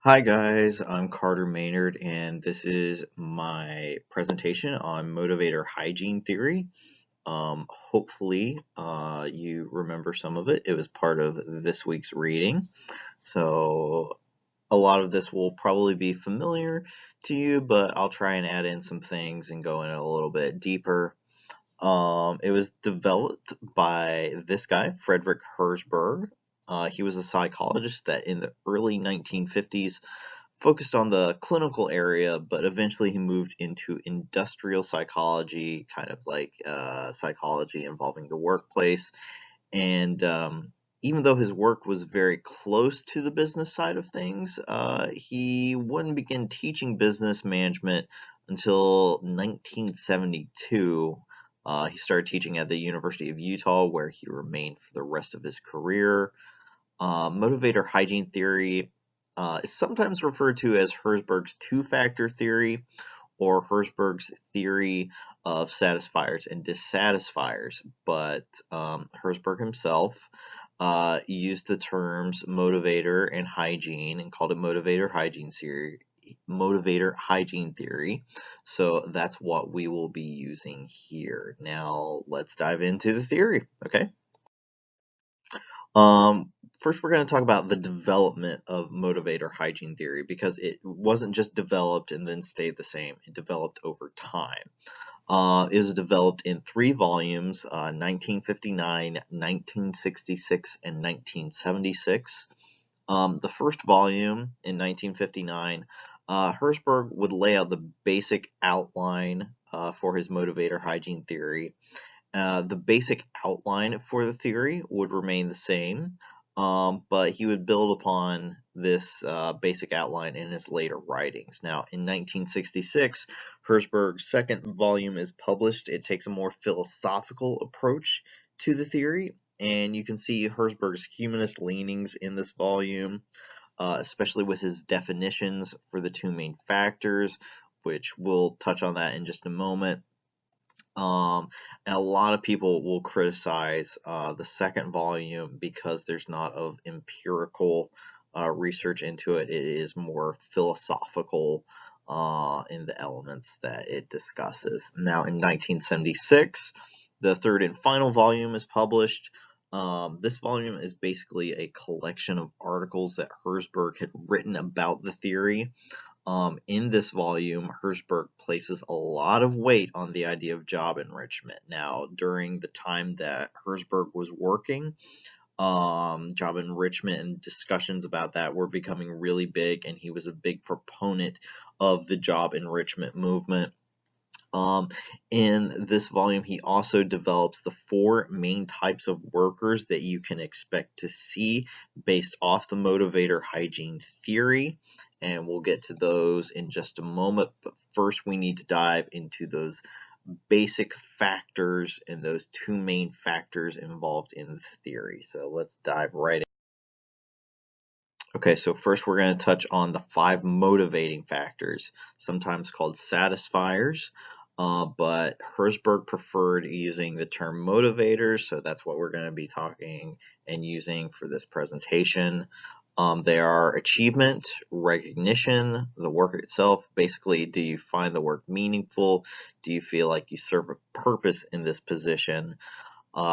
Hi guys, I'm Carter Maynard and this is my presentation on motivator hygiene theory. Hopefully you remember some of it. It was part of this week's reading. So a lot of this will probably be familiar to you, but I'll try and add in some things and go in a little bit deeper. It was developed by this guy, Frederick Herzberg. He was a psychologist that in the early 1950s focused on the clinical area, but eventually he moved into industrial psychology, kind of like psychology involving the workplace. And even though his work was very close to the business side of things, he wouldn't begin teaching business management until 1972. He started teaching at the University of Utah, where he remained for the rest of his career. Motivator hygiene theory is sometimes referred to as Herzberg's two-factor theory or Herzberg's theory of satisfiers and dissatisfiers, but Herzberg himself used the terms motivator and hygiene and called it motivator hygiene theory. So that's what we will be using here. Now let's dive into the theory, okay? First, we're going to talk about the development of motivator hygiene theory because it wasn't just developed and then stayed the same. It developed over time. It was developed in 3 volumes, 1959, 1966, and 1976. The first volume in 1959, Herzberg would lay out the basic outline for his motivator hygiene theory. The basic outline for the theory would remain the same, but he would build upon this basic outline in his later writings. Now, in 1966, Herzberg's second volume is published. It takes a more philosophical approach to the theory, and you can see Herzberg's humanist leanings in this volume, especially with his definitions for the 2 main factors, which we'll touch on that in just a moment. And a lot of people will criticize the second volume because there's not of empirical research into it. It is more philosophical in the elements that it discusses. Now, in 1976, the third and final volume is published. This volume is basically a collection of articles that Herzberg had written about the theory. In this volume, Herzberg places a lot of weight on the idea of job enrichment. Now, during the time that Herzberg was working, job enrichment and discussions about that were becoming really big, and he was a big proponent of the job enrichment movement. In this volume, he also develops the 4 main types of workers that you can expect to see based off the motivator hygiene theory, and we'll get to those in just a moment. But first, we need to dive into those basic factors and those 2 main factors involved in the theory. So let's dive right in. Okay, so first we're going to touch on the 5 motivating factors, sometimes called satisfiers, but Herzberg preferred using the term motivators, so that's what we're going to be talking and using for this presentation. They are achievement, recognition, the work itself. Basically, do you find the work meaningful? Do you feel like you serve a purpose in this position?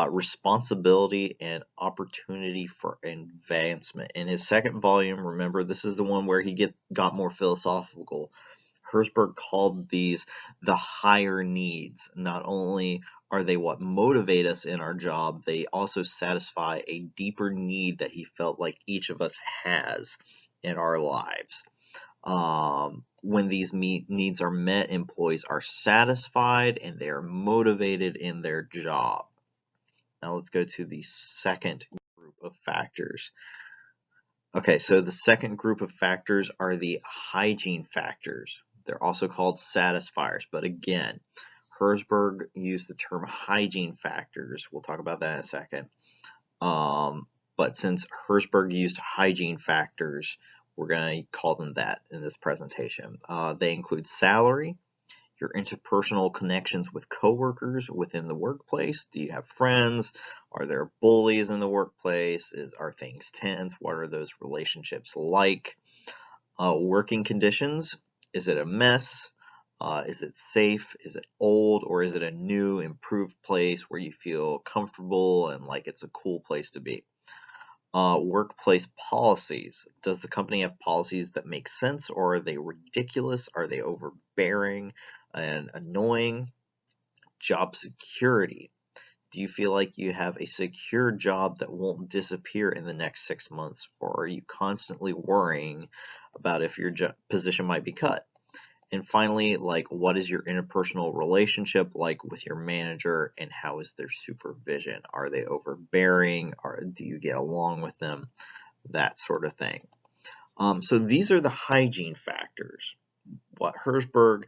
Responsibility and opportunity for advancement. In his second volume, remember, this is the one where he got more philosophical. Herzberg called these the higher needs. Not only are they what motivate us in our job, they also satisfy a deeper need that he felt like each of us has in our lives. When these needs are met, employees are satisfied and they are motivated in their job. Now let's go to the second group of factors. Okay, so the second group of factors are the hygiene factors. They're also called satisfiers, but again, Herzberg used the term hygiene factors. We'll talk about that in a second. But since Herzberg used hygiene factors, we're going to call them that in this presentation. They include salary, your interpersonal connections with coworkers within the workplace. Do you have friends? Are there bullies in the workplace? Are things tense? What are those relationships like? Working conditions, is it a mess? Is it safe? Is it old? Or is it a new, improved place where you feel comfortable and like it's a cool place to be? Workplace policies. Does the company have policies that make sense, or are they ridiculous? Are they overbearing and annoying? Job security. Do you feel like you have a secure job that won't disappear in the next 6 months, or are you constantly worrying about if your position might be cut? And finally, like, what is your interpersonal relationship like with your manager, and how is their supervision? Are they overbearing, or do you get along with them? That sort of thing. So these are the hygiene factors. What Herzberg,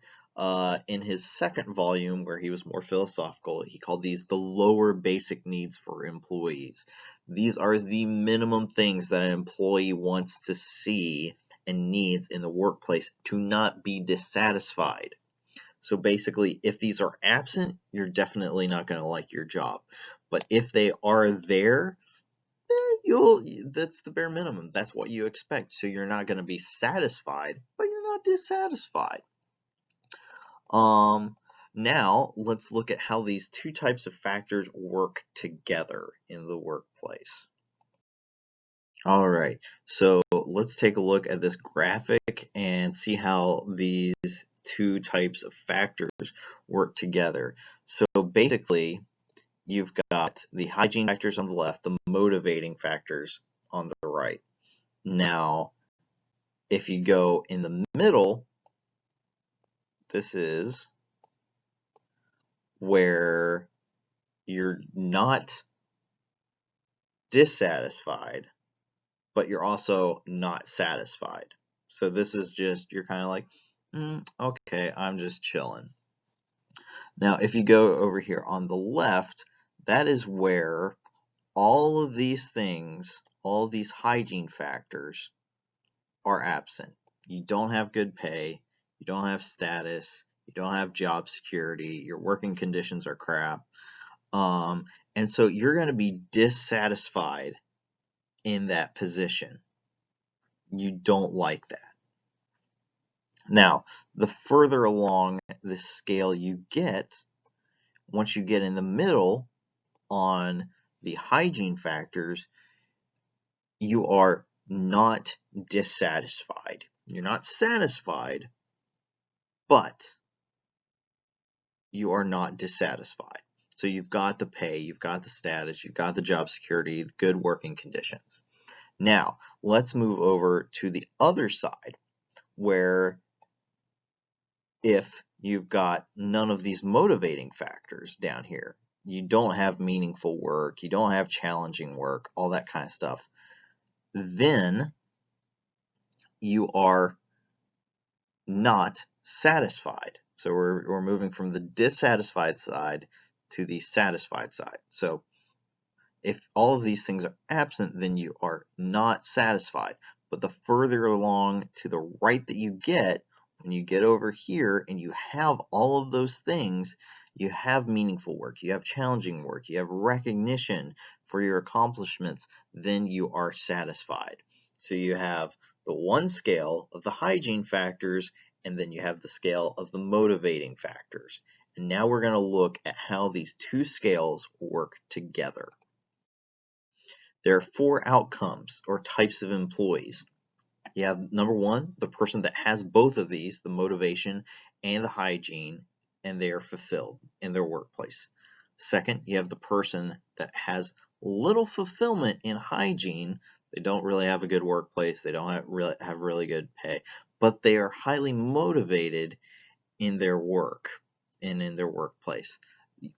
in his second volume, where he was more philosophical, he called these the lower basic needs for employees. These are the minimum things that an employee wants to see and needs in the workplace to not be dissatisfied. So basically, if these are absent, you're definitely not going to like your job. But if they are there, that's the bare minimum. That's what you expect. So you're not going to be satisfied, but you're not dissatisfied. Now let's look at how these two types of factors work together in the workplace. All right, so let's take a look at this graphic and see how these two types of factors work together. So basically, you've got the hygiene factors on the left, the motivating factors on the right. Now, if you go in the middle, this is where you're not dissatisfied, but you're also not satisfied. So this is just, you're kind of like, okay, I'm just chilling. Now, if you go over here on the left, that is where all of these things, all of these hygiene factors are absent. You don't have good pay, you don't have status, you don't have job security, your working conditions are crap. And so you're going to be dissatisfied in that position. You don't like that. Now, the further along the scale you get, once you get in the middle on the hygiene factors, you are not dissatisfied. You're not satisfied, but you are not dissatisfied. So you've got the pay, you've got the status, you've got the job security, the good working conditions. Now, let's move over to the other side, where if you've got none of these motivating factors down here, you don't have meaningful work, you don't have challenging work, all that kind of stuff, then you are not satisfied. So we're moving from the dissatisfied side to the satisfied side. So if all of these things are absent, then you are not satisfied. But the further along to the right that you get, when you get over here and you have all of those things, you have meaningful work, you have challenging work, you have recognition for your accomplishments, then you are satisfied. So you have the one scale of the hygiene factors, and then you have the scale of the motivating factors. And now we're going to look at how these two scales work together. There are 4 outcomes or types of employees. You have number 1, the person that has both of these, the motivation and the hygiene, and they are fulfilled in their workplace. Second, you have the person that has little fulfillment in hygiene. They don't really have a good workplace. They don't have really good pay, but they are highly motivated in their work and in their workplace.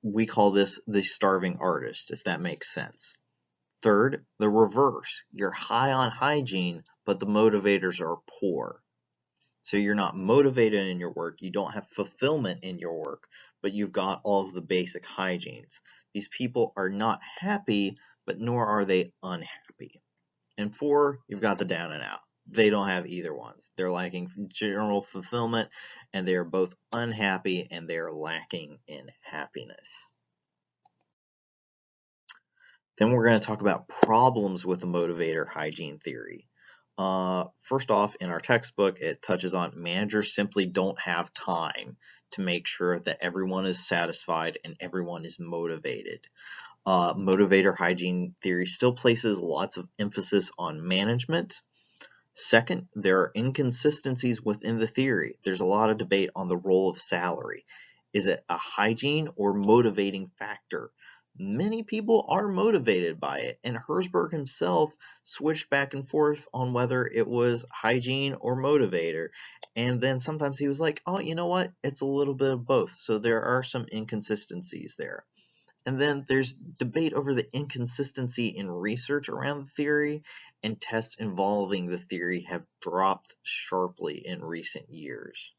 We call this the starving artist, if that makes sense. Third, the reverse. You're high on hygiene, but the motivators are poor. So you're not motivated in your work, you don't have fulfillment in your work, but you've got all of the basic hygienes. These people are not happy, but nor are they unhappy. And 4, you've got the down and out. They don't have either ones. They're lacking general fulfillment, and they are both unhappy, and they are lacking in happiness. Then we're going to talk about problems with the motivator hygiene theory. First off, in our textbook, it touches on managers simply don't have time to make sure that everyone is satisfied and everyone is motivated. Motivator hygiene theory still places lots of emphasis on management. Second, there are inconsistencies within the theory. There's a lot of debate on the role of salary. Is it a hygiene or motivating factor? Many people are motivated by it, and Herzberg himself switched back and forth on whether it was hygiene or motivator. And then sometimes he was like, oh, you know what? It's a little bit of both. So there are some inconsistencies there. And then there's debate over the inconsistency in research around the theory, and tests involving the theory have dropped sharply in recent years.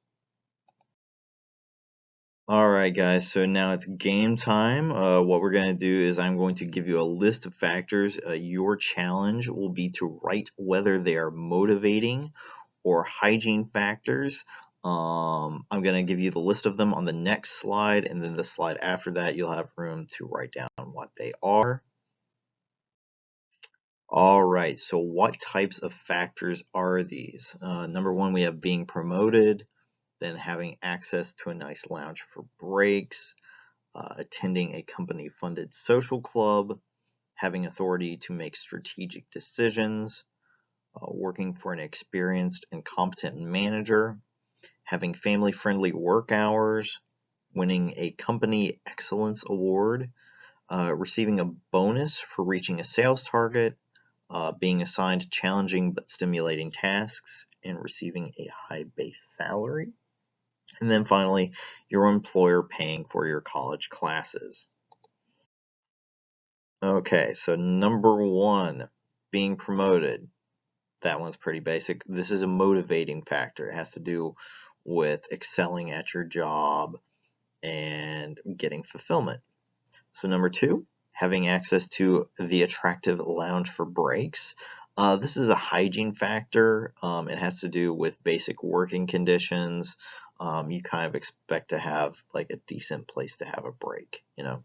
Alright guys, so now it's game time. What we're going to do is I'm going to give you a list of factors. Your challenge will be to write whether they are motivating or hygiene factors. I'm going to give you the list of them on the next slide, and then the slide after that you'll have room to write down what they are. Alright, so what types of factors are these? Number one, we have being promoted, then having access to a nice lounge for breaks, attending a company-funded social club, having authority to make strategic decisions, working for an experienced and competent manager, having family-friendly work hours, winning a company excellence award, receiving a bonus for reaching a sales target, being assigned challenging but stimulating tasks, and receiving a high base salary. And then finally, your employer paying for your college classes. Okay, so number one, being promoted. That one's pretty basic. This is a motivating factor. It has to do with excelling at your job and getting fulfillment. So number two, having access to the attractive lounge for breaks. This is a hygiene factor. It has to do with basic working conditions. You kind of expect to have like a decent place to have a break, you know.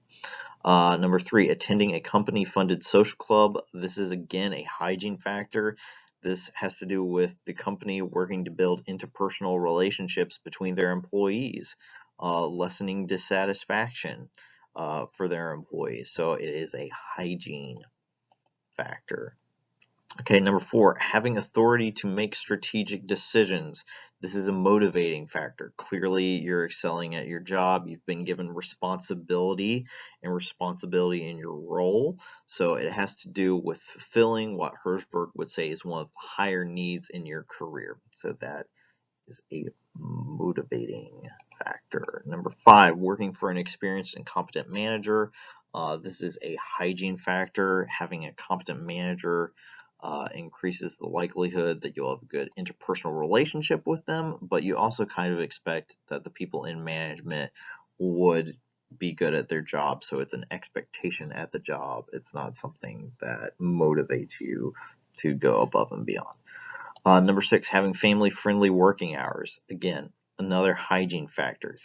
Number three, attending a company-funded social club. This is again a hygiene factor. This has to do with the company working to build interpersonal relationships between their employees, lessening dissatisfaction for their employees. So it is a hygiene factor. Okay, number four, having authority to make strategic decisions. This is a motivating factor. Clearly, you're excelling at your job. You've been given responsibility in your role. So it has to do with fulfilling what Herzberg would say is one of the higher needs in your career. So that is a motivating factor. Number five, working for an experienced and competent manager. This is a hygiene factor. Having a competent manager increases the likelihood that you'll have a good interpersonal relationship with them, but you also kind of expect that the people in management would be good at their job, so it's an expectation at the job. It's not something that motivates you to go above and beyond. Number six, having family-friendly working hours. Again, another hygiene factor.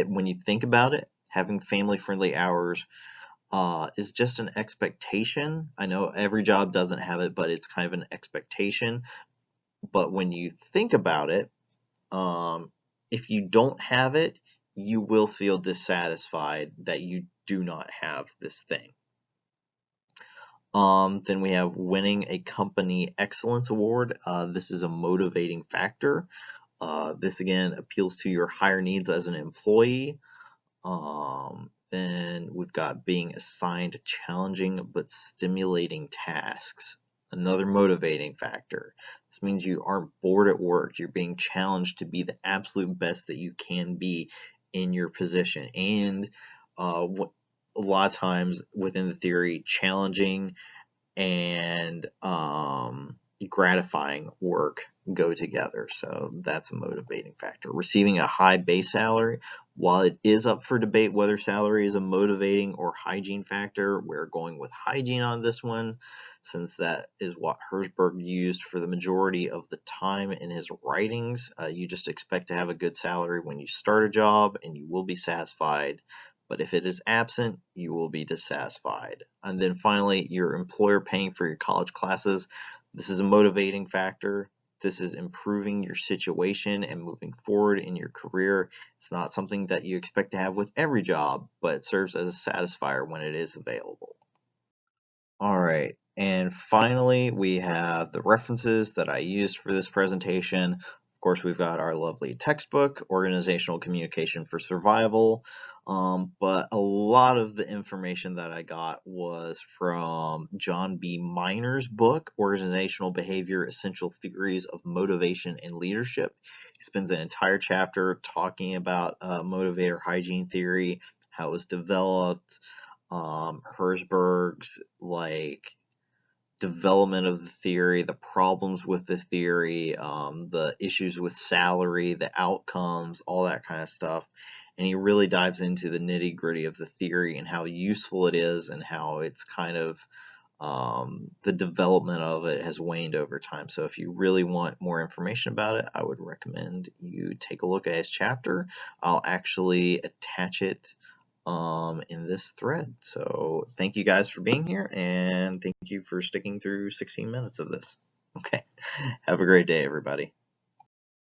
When you think about it, having family-friendly hours is just an expectation. I know every job doesn't have it, but it's kind of an expectation. But when you think about it, if you don't have it, you will feel dissatisfied that you do not have this thing. Then we have winning a company excellence award. This is a motivating factor. This again appeals to your higher needs as an employee. Then we've got being assigned challenging but stimulating tasks. Another motivating factor. This means you aren't bored at work. You're being challenged to be the absolute best that you can be in your position. And a lot of times within the theory, challenging and gratifying work go together. So that's a motivating factor. Receiving a high base salary. While it is up for debate whether salary is a motivating or hygiene factor, we're going with hygiene on this one, since that is what Herzberg used for the majority of the time in his writings. You just expect to have a good salary when you start a job, and you will be satisfied. But if it is absent, you will be dissatisfied. And then finally, your employer paying for your college classes. This is a motivating factor. This is improving your situation and moving forward in your career. It's not something that you expect to have with every job, but it serves as a satisfier when it is available. All right, and finally, we have the references that I used for this presentation. Of course, we've got our lovely textbook, Organizational Communication for Survival, but a lot of the information that I got was from John B. Miner's book, Organizational Behavior, Essential Theories of Motivation and Leadership. He spends an entire chapter talking about motivator hygiene theory, how it was developed, Herzberg's development of the theory, the problems with the theory, the issues with salary, the outcomes, all that kind of stuff. And he really dives into the nitty gritty of the theory and how useful it is and how it's kind of the development of it has waned over time. So if you really want more information about it, I would recommend you take a look at his chapter. I'll actually attach it in this thread. So thank you guys for being here, and thank you for sticking through 16 minutes of this. Okay, have a great day, everybody.